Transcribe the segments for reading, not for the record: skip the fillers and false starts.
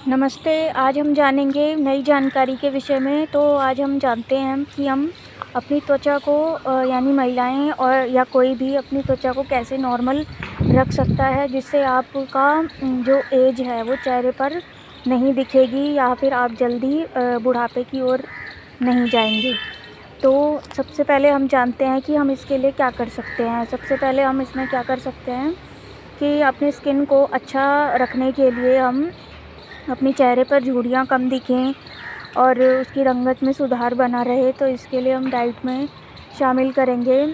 नमस्ते। आज हम जानेंगे नई जानकारी के विषय में। तो आज हम जानते हैं कि हम अपनी त्वचा को यानी महिलाएं और या कोई भी अपनी त्वचा को कैसे नॉर्मल रख सकता है, जिससे आपका जो एज है वो चेहरे पर नहीं दिखेगी या फिर आप जल्दी बुढ़ापे की ओर नहीं जाएंगे। तो सबसे पहले हम जानते हैं कि हम इसके लिए क्या कर सकते हैं। सबसे पहले हम इसमें क्या कर सकते हैं कि अपनी स्किन को अच्छा रखने के लिए हम अपने चेहरे पर झुर्रियाँ कम दिखें और उसकी रंगत में सुधार बना रहे, तो इसके लिए हम डाइट में शामिल करेंगे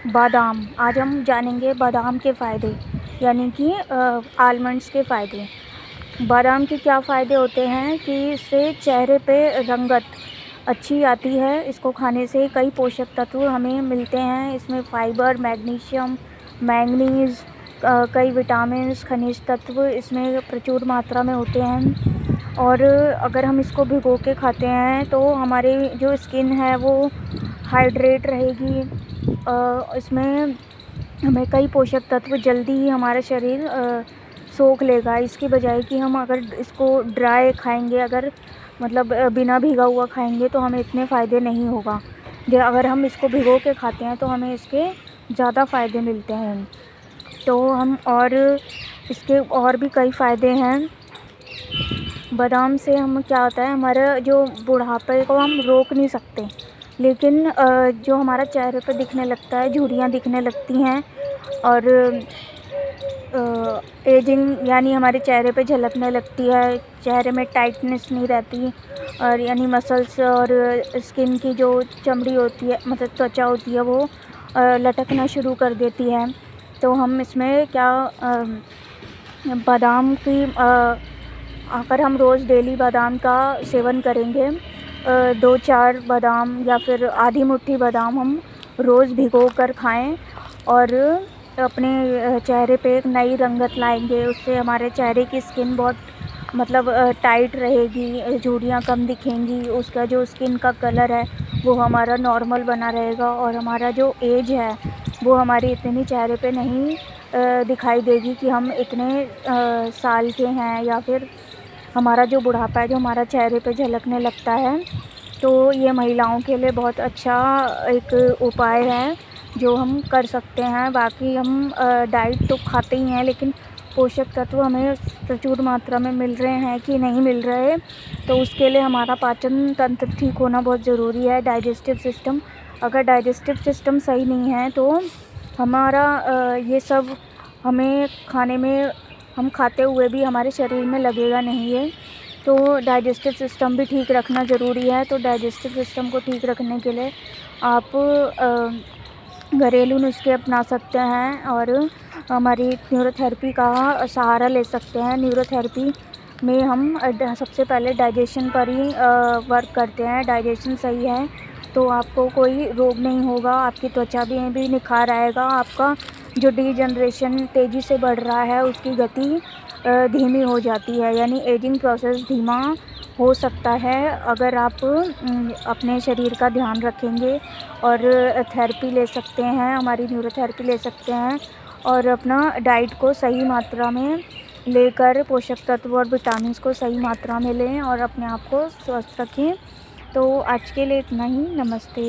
बादाम। आज हम जानेंगे बादाम के फ़ायदे, यानी कि आलमंड्स के फ़ायदे। बादाम के क्या फ़ायदे होते हैं कि इससे चेहरे पे रंगत अच्छी आती है। इसको खाने से कई पोषक तत्व हमें मिलते हैं। इसमें फाइबर, मैग्नीशियम, मैंगनीज़, कई विटामिन्स, खनिज तत्व इसमें प्रचुर मात्रा में होते हैं। और अगर हम इसको भिगो के खाते हैं तो हमारी जो स्किन है वो हाइड्रेट रहेगी। इसमें हमें कई पोषक तत्व जल्दी ही हमारा शरीर सोख लेगा। इसकी बजाय कि हम अगर इसको ड्राई खाएंगे, अगर मतलब बिना भिगा हुआ खाएंगे, तो हमें इतने फ़ायदे नहीं होगा। अगर हम इसको भिगो के खाते हैं तो हमें इसके ज़्यादा फ़ायदे मिलते हैं। तो हम और इसके और भी कई फ़ायदे हैं। बादाम से हम क्या होता है, हमारा जो बुढ़ापे को हम रोक नहीं सकते, लेकिन जो हमारा चेहरे पे दिखने लगता है, झुर्रियाँ दिखने लगती हैं और एजिंग यानी हमारे चेहरे पे झलकने लगती है। चेहरे में टाइटनेस नहीं रहती और यानी मसल्स और स्किन की जो चमड़ी होती है, मतलब त्वचा होती है, वो लटकना शुरू कर देती है। तो हम इसमें क्या बादाम की अगर हम रोज़ डेली बादाम का सेवन करेंगे, 2-4 बादाम या फिर आधी मुट्ठी बादाम हम रोज़ भिगो कर खाएं और अपने चेहरे पे एक नई रंगत लाएंगे। उससे हमारे चेहरे की स्किन बहुत मतलब टाइट रहेगी, झुर्रियाँ कम दिखेंगी, उसका जो स्किन का कलर है वो हमारा नॉर्मल बना रहेगा और हमारा जो एज है वो हमारी इतनी चेहरे पे नहीं दिखाई देगी कि हम इतने साल के हैं, या फिर हमारा जो बुढ़ापा है जो हमारा चेहरे पे झलकने लगता है। तो ये महिलाओं के लिए बहुत अच्छा एक उपाय है जो हम कर सकते हैं। बाकी हम डाइट तो खाते ही हैं, लेकिन पोषक तत्व हमें प्रचुर मात्रा में मिल रहे हैं कि नहीं मिल रहे, तो उसके लिए हमारा पाचन तंत्र ठीक होना बहुत ज़रूरी है। डाइजेस्टिव सिस्टम, अगर डाइजेस्टिव सिस्टम सही नहीं है तो हमारा ये सब हमें खाने में, हम खाते हुए भी हमारे शरीर में लगेगा नहीं है। तो डाइजेस्टिव सिस्टम भी ठीक रखना ज़रूरी है। तो डाइजेस्टिव सिस्टम को ठीक रखने के लिए आप घरेलू नुस्खे अपना सकते हैं और हमारी न्यूरोथेरेपी का सहारा ले सकते हैं। न्यूरोथेरेपी में हम सबसे पहले डाइजेशन पर ही वर्क करते हैं। डाइजेशन सही है तो आपको कोई रोग नहीं होगा, आपकी त्वचा भी निखार आएगा। आपका जो डीजनरेशन तेज़ी से बढ़ रहा है उसकी गति धीमी हो जाती है, यानी एजिंग प्रोसेस धीमा हो सकता है अगर आप अपने शरीर का ध्यान रखेंगे और थेरेपी ले सकते हैं, हमारी न्यूरोथेरेपी ले सकते हैं और अपना डाइट को सही मात्रा में लेकर पोषक तत्व और विटामिन्स को सही मात्रा में लें और अपने आप को स्वस्थ रखें। तो आज के लिए इतना ही। नमस्ते।